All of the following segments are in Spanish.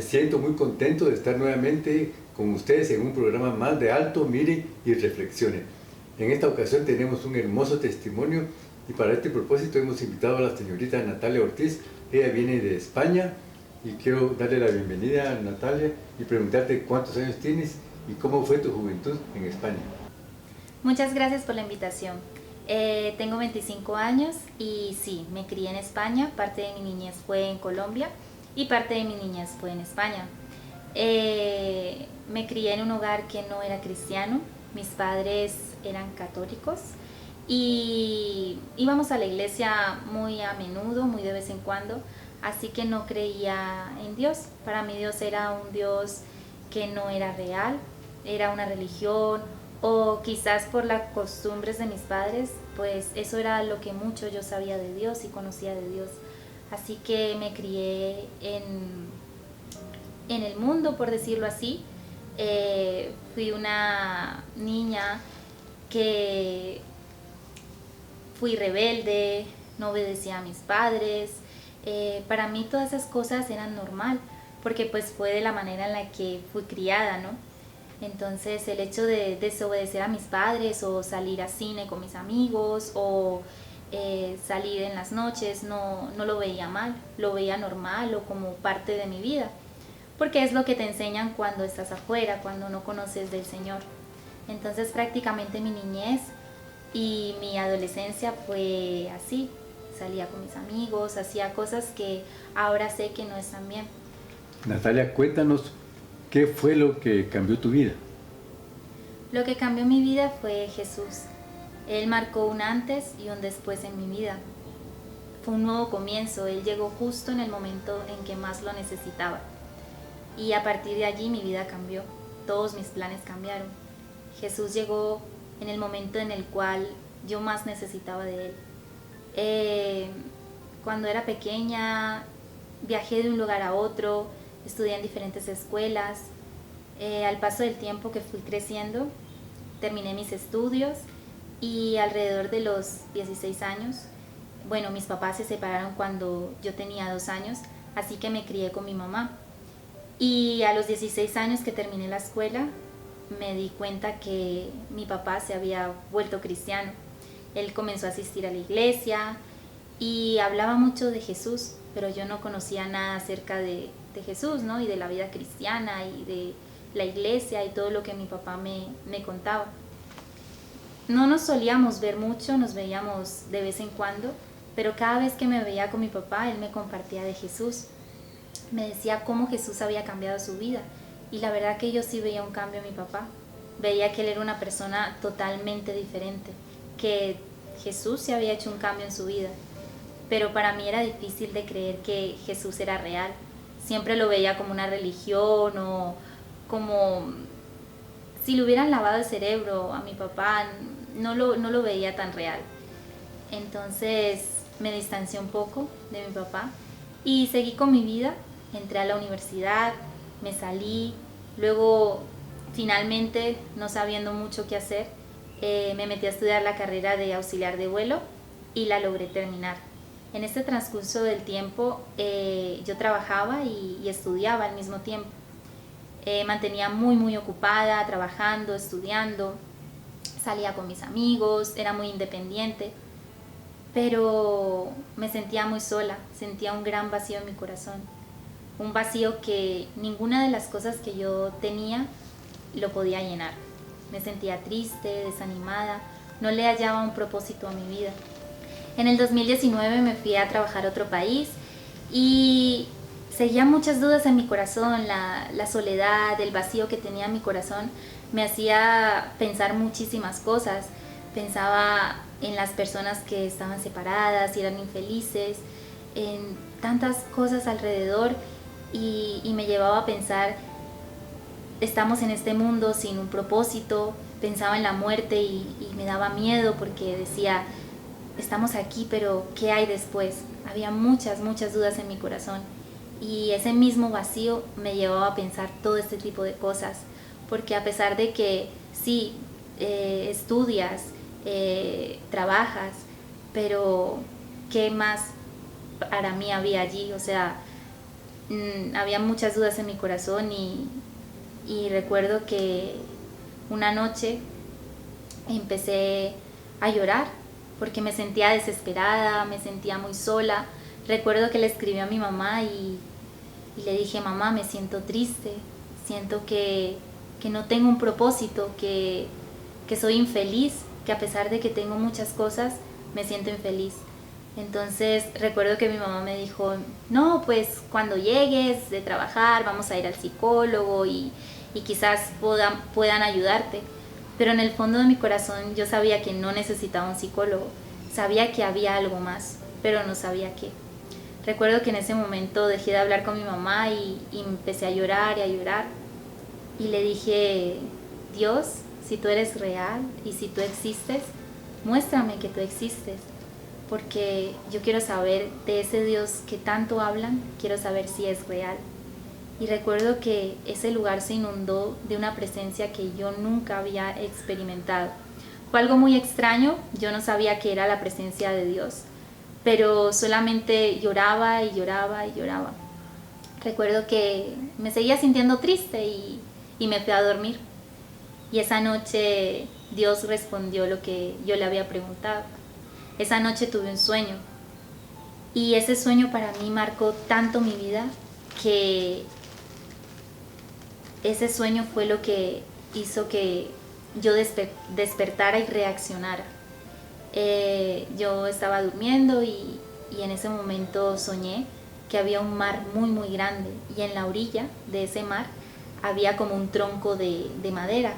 siento muy contento de estar nuevamente con ustedes en un programa más de Alto, Mire y Reflexione. En esta ocasión tenemos un hermoso testimonio y para este propósito hemos invitado a la señorita Natalia Ortiz. Ella viene de España y quiero darle la bienvenida a Natalia y preguntarte cuántos años tienes y cómo fue tu juventud en España. Muchas gracias por la invitación. Tengo 25 años y sí, me crié en España. Parte de mi niñez fue en Colombia y parte de mi niñez fue en España. Me crié en un hogar que no era cristiano. Mis padres eran católicos y íbamos a la iglesia muy a menudo, muy de vez en cuando, así que no creía en Dios. Para mí Dios era un Dios que no era real, era una religión, o quizás por las costumbres de mis padres, pues eso era lo que mucho yo sabía de Dios y conocía de Dios. Así que me crié en el mundo, por decirlo así. Fui una niña que fui rebelde, no obedecía a mis padres. Para mí todas esas cosas eran normal, porque pues fue de la manera en la que fui criada, ¿no? Entonces el hecho de desobedecer a mis padres o salir a cine con mis amigos o salir en las noches no lo veía mal, lo veía normal o como parte de mi vida, porque es lo que te enseñan cuando estás afuera, cuando no conoces del Señor. Entonces prácticamente mi niñez y mi adolescencia fue así, salía con mis amigos, hacía cosas que ahora sé que no están bien. Natalia, cuéntanos qué fue lo que cambió tu vida. Lo que cambió mi vida fue Jesús. Él marcó un antes y un después en mi vida. Fue un nuevo comienzo, Él llegó justo en el momento en que más lo necesitaba. Y a partir de allí mi vida cambió, todos mis planes cambiaron. Jesús llegó en el momento en el cual yo más necesitaba de Él. Cuando era pequeña viajé de un lugar a otro, estudié en diferentes escuelas. Al paso del tiempo que fui creciendo, terminé mis estudios y alrededor de los 16 años, bueno, mis papás se separaron cuando yo tenía 2 años, así que me crié con mi mamá. Y a los 16 años que terminé la escuela, me di cuenta que mi papá se había vuelto cristiano. Él comenzó a asistir a la iglesia y hablaba mucho de Jesús, pero yo no conocía nada acerca de Jesús, ¿no? Y de la vida cristiana y de la iglesia y todo lo que mi papá me contaba. No nos solíamos ver mucho, nos veíamos de vez en cuando, pero cada vez que me veía con mi papá, él me compartía de Jesús. Me decía cómo Jesús había cambiado su vida. Y la verdad que yo sí veía un cambio en mi papá. Veía que él era una persona totalmente diferente, que Jesús se había hecho un cambio en su vida. Pero para mí era difícil de creer que Jesús era real. Siempre lo veía como una religión o como si le hubieran lavado el cerebro a mi papá, no lo veía tan real. Entonces me distancié un poco de mi papá y seguí con mi vida. Entré a la universidad, me salí, luego finalmente, no sabiendo mucho qué hacer, me metí a estudiar la carrera de auxiliar de vuelo y la logré terminar. En este transcurso del tiempo yo trabajaba y estudiaba al mismo tiempo. Mantenía muy ocupada, trabajando, estudiando, salía con mis amigos, era muy independiente, pero me sentía muy sola, sentía un gran vacío en mi corazón. Un vacío que ninguna de las cosas que yo tenía lo podía llenar. Me sentía triste, desanimada, no le hallaba un propósito a mi vida. En el 2019 me fui a trabajar a otro país y seguía muchas dudas en mi corazón. La soledad, el vacío que tenía en mi corazón me hacía pensar muchísimas cosas. Pensaba en las personas que estaban separadas y eran infelices, en tantas cosas alrededor. Y me llevaba a pensar, estamos en este mundo sin un propósito. Pensaba en la muerte y me daba miedo porque decía, estamos aquí, pero ¿qué hay después? Había muchas dudas en mi corazón y ese mismo vacío me llevaba a pensar todo este tipo de cosas, porque a pesar de que sí, estudias, trabajas, pero ¿qué más para mí había allí? O sea, había muchas dudas en mi corazón y recuerdo que una noche empecé a llorar porque me sentía desesperada, me sentía muy sola. Recuerdo que le escribí a mi mamá y le dije: mamá, me siento triste, siento que no tengo un propósito, que soy infeliz, que a pesar de que tengo muchas cosas, me siento infeliz. Entonces recuerdo que mi mamá me dijo: no, pues cuando llegues de trabajar vamos a ir al psicólogo y quizás puedan ayudarte. Pero en el fondo de mi corazón yo sabía que no necesitaba un psicólogo, sabía que había algo más, pero no sabía qué. Recuerdo que en ese momento dejé de hablar con mi mamá y empecé a llorar y a llorar. Y le dije: Dios, si tú eres real y si tú existes, muéstrame que tú existes. Porque yo quiero saber de ese Dios que tanto hablan, quiero saber si es real. Y recuerdo que ese lugar se inundó de una presencia que yo nunca había experimentado. Fue algo muy extraño, yo no sabía que era la presencia de Dios, pero solamente lloraba y lloraba y lloraba. Recuerdo que me seguía sintiendo triste y me fui a dormir. Y esa noche Dios respondió lo que yo le había preguntado. Esa noche tuve un sueño y ese sueño para mí marcó tanto mi vida que ese sueño fue lo que hizo que yo despertara y reaccionara. Yo estaba durmiendo y en ese momento soñé que había un mar muy muy grande y en la orilla de ese mar había como un tronco de madera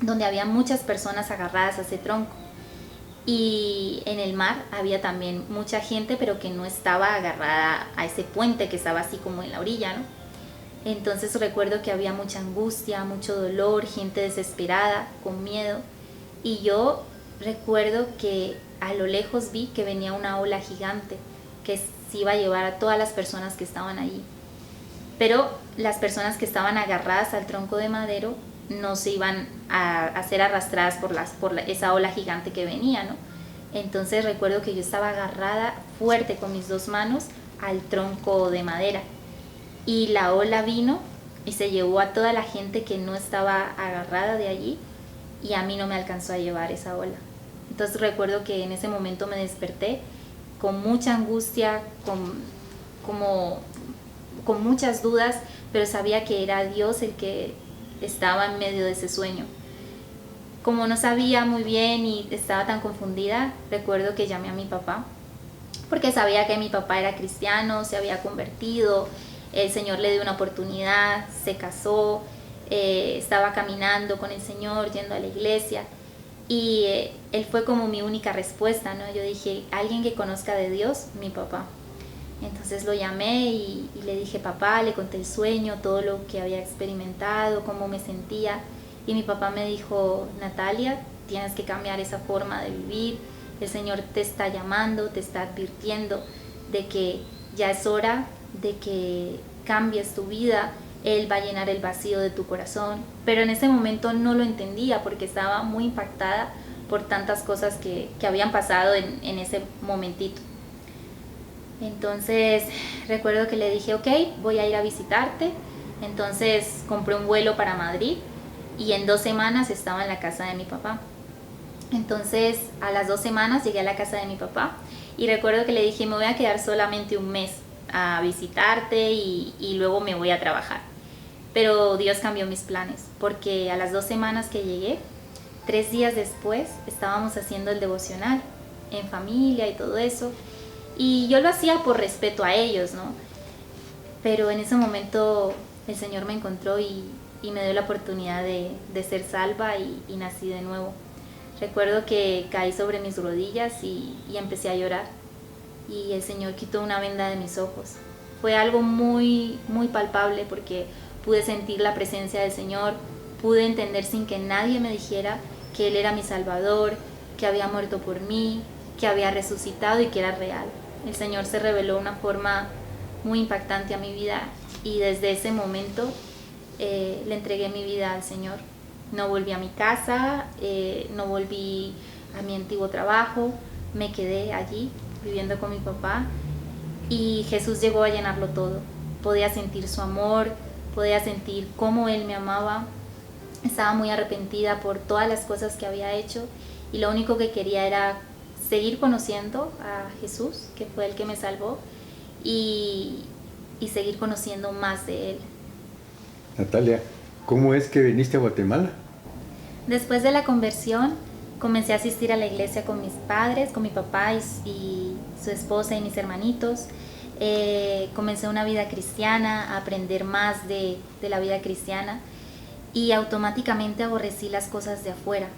donde había muchas personas agarradas a ese tronco. Y en el mar había también mucha gente, pero que no estaba agarrada a ese puente que estaba así como en la orilla, ¿no? Entonces recuerdo que había mucha angustia, mucho dolor, gente desesperada, con miedo. Y yo recuerdo que a lo lejos vi que venía una ola gigante que se iba a llevar a todas las personas que estaban allí. Pero las personas que estaban agarradas al tronco de madero no se iban a ser arrastradas por esa ola gigante que venía, ¿no? Entonces recuerdo que yo estaba agarrada fuerte con mis dos manos al tronco de madera y la ola vino y se llevó a toda la gente que no estaba agarrada de allí y a mí no me alcanzó a llevar esa ola. Entonces recuerdo que en ese momento me desperté con mucha angustia, con muchas dudas, pero sabía que era Dios el que estaba en medio de ese sueño. Como no sabía muy bien y estaba tan confundida, recuerdo que llamé a mi papá, porque sabía que mi papá era cristiano, se había convertido, el Señor le dio una oportunidad, se casó, estaba caminando con el Señor, yendo a la iglesia, y él fue como mi única respuesta, ¿no? Yo dije: alguien que conozca de Dios, mi papá. Entonces lo llamé y le dije: papá, le conté el sueño, todo lo que había experimentado, cómo me sentía. Y mi papá me dijo: Natalia, tienes que cambiar esa forma de vivir. El Señor te está llamando, te está advirtiendo de que ya es hora de que cambies tu vida. Él va a llenar el vacío de tu corazón. Pero en ese momento no lo entendía porque estaba muy impactada por tantas cosas que habían pasado en ese momentito. Entonces recuerdo que le dije: ok, voy a ir a visitarte. Entonces compré un vuelo para Madrid y en 2 semanas estaba en la casa de mi papá. Entonces a las 2 semanas llegué a la casa de mi papá y recuerdo que le dije: me voy a quedar solamente un mes a visitarte y luego me voy a trabajar. Pero Dios cambió mis planes porque a las 2 semanas que llegué, 3 días después estábamos haciendo el devocional en familia y todo eso. Y yo lo hacía por respeto a ellos, ¿no? Pero en ese momento el Señor me encontró y me dio la oportunidad de ser salva y nací de nuevo. Recuerdo que caí sobre mis rodillas y empecé a llorar. Y el Señor quitó una venda de mis ojos. Fue algo muy, muy palpable porque pude sentir la presencia del Señor, pude entender sin que nadie me dijera que Él era mi Salvador, que había muerto por mí, que había resucitado y que era real. El Señor se reveló de una forma muy impactante a mi vida y desde ese momento le entregué mi vida al Señor. No volví a mi casa, no volví a mi antiguo trabajo, me quedé allí viviendo con mi papá y Jesús llegó a llenarlo todo. podía sentir su amor, podía sentir cómo Él me amaba. Estaba muy arrepentida por todas las cosas que había hecho y lo único que quería era seguir conociendo a Jesús, que fue el que me salvó, y seguir conociendo más de Él. Natalia, ¿cómo es que viniste a Guatemala? Después de la conversión, comencé a asistir a la iglesia con mis padres, con mi papá y su esposa y mis hermanitos. Comencé una vida cristiana, a aprender más de la vida cristiana y automáticamente aborrecí las cosas de afuera.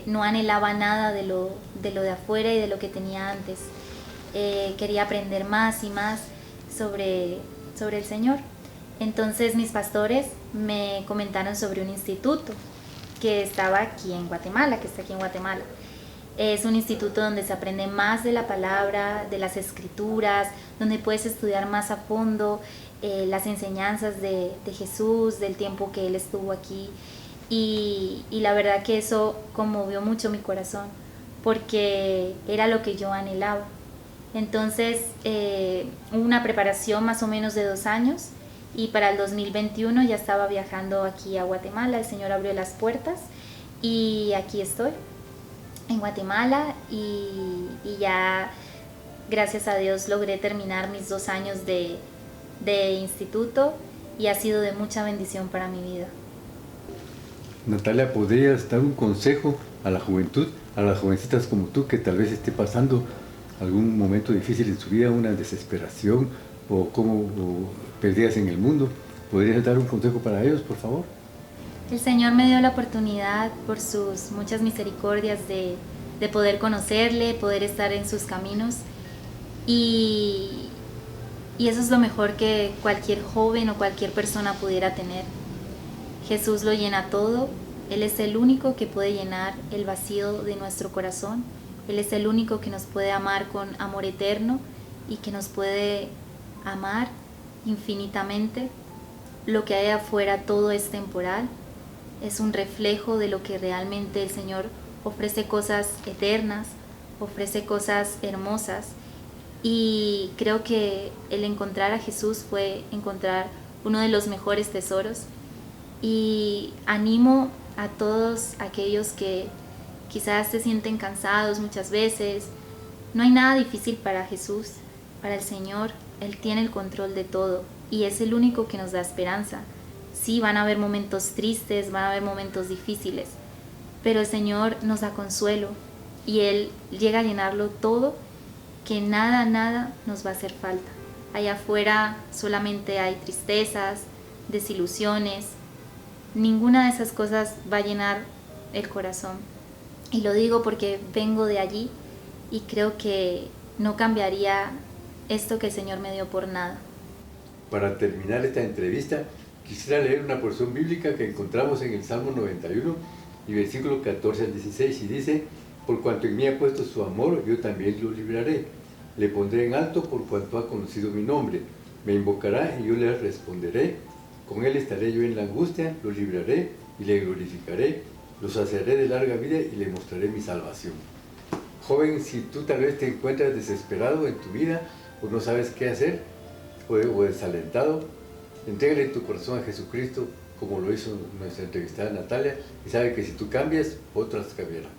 No anhelaba nada de lo de afuera y de lo que tenía antes. Quería aprender más y más sobre el Señor. Entonces mis pastores me comentaron sobre un instituto que estaba aquí en Guatemala, que está aquí en Guatemala. Es un instituto donde se aprende más de la palabra, de las escrituras, donde puedes estudiar más a fondo las enseñanzas de Jesús, del tiempo que Él estuvo aquí. Y la verdad que eso conmovió mucho mi corazón, porque era lo que yo anhelaba. Entonces hubo una preparación más o menos de 2 años y para el 2021 ya estaba viajando aquí a Guatemala. El Señor abrió las puertas y aquí estoy en Guatemala y ya gracias a Dios logré terminar mis 2 años de instituto y ha sido de mucha bendición para mi vida. Natalia, ¿podrías dar un consejo a la juventud, a las jovencitas como tú que tal vez esté pasando algún momento difícil en su vida, una desesperación o perdidas en el mundo? ¿Podrías dar un consejo para ellos, por favor? El Señor me dio la oportunidad, por sus muchas misericordias, de poder conocerle, poder estar en sus caminos y eso es lo mejor que cualquier joven o cualquier persona pudiera tener. Jesús lo llena todo. Él es el único que puede llenar el vacío de nuestro corazón. Él es el único que nos puede amar con amor eterno y que nos puede amar infinitamente. Lo que hay afuera todo es temporal. Es un reflejo de lo que realmente el Señor ofrece, cosas eternas, ofrece cosas hermosas. Y creo que el encontrar a Jesús fue encontrar uno de los mejores tesoros. Y animo a todos aquellos que quizás se sienten cansados muchas veces. No hay nada difícil para Jesús, para el Señor. Él tiene el control de todo y es el único que nos da esperanza. Sí, van a haber momentos tristes, van a haber momentos difíciles, pero el Señor nos da consuelo y Él llega a llenarlo todo, que nada nos va a hacer falta. Allá afuera solamente hay tristezas, desilusiones. Ninguna de esas cosas va a llenar el corazón. Y lo digo porque vengo de allí y creo que no cambiaría esto que el Señor me dio por nada. Para terminar esta entrevista, quisiera leer una porción bíblica que encontramos en el Salmo 91 y versículo 14 al 16 y dice: por cuanto en mí ha puesto su amor, yo también lo libraré. Le pondré en alto por cuanto ha conocido mi nombre. Me invocará y yo le responderé. Con él estaré yo en la angustia, lo libraré y le glorificaré. Lo saciaré de larga vida y le mostraré mi salvación. Joven, si tú tal vez te encuentras desesperado en tu vida o no sabes qué hacer o desalentado, entrégale tu corazón a Jesucristo como lo hizo nuestra entrevistada Natalia y sabe que si tú cambias, otras cambiarán.